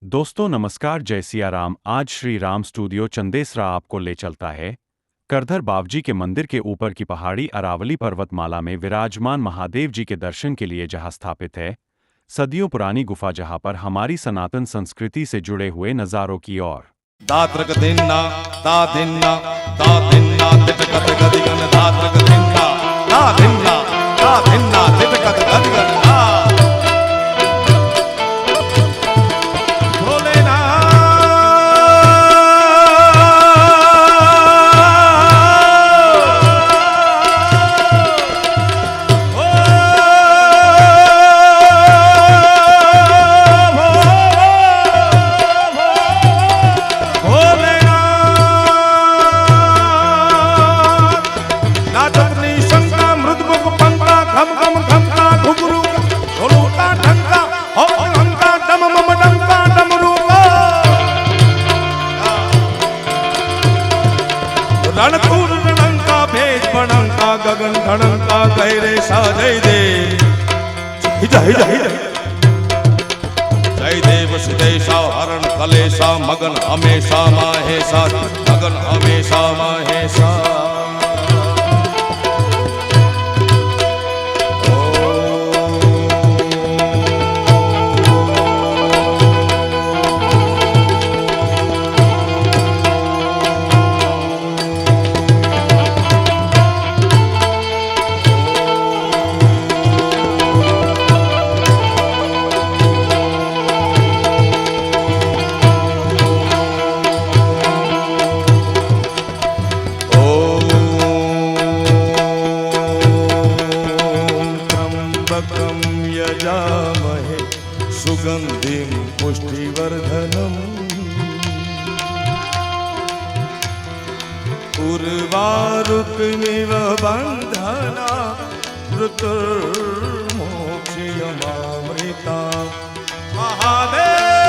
दोस्तों नमस्कार, जय सिया राम। आज श्री राम स्टूडियो चंदेसरा आपको ले चलता है करधर बावजी के मंदिर के ऊपर की पहाड़ी अरावली पर्वतमाला में विराजमान महादेव जी के दर्शन के लिए, जहां स्थापित है सदियों पुरानी गुफा, जहां पर हमारी सनातन संस्कृति से जुड़े हुए नज़ारों की ओर दात्रक दिन्ना ता दिन्ना ता दिन्ना तिटकत गदिगन दात्रक दिन्ना ता दिन्ना तिटकत गदिगन रणतुर रणंका भेज बनंका गगन धड़ंका गहरे सा जय देव जय देव सिद्धेशा हरण कलेशा मगन हमेशा माहेशा मगन हमेशा माहेशा यजामहे सुगंधिं पुष्टिवर्धनम् उर्वारुकमिव बन्धना ऋतुर्मोक्षयमामृता महादेव।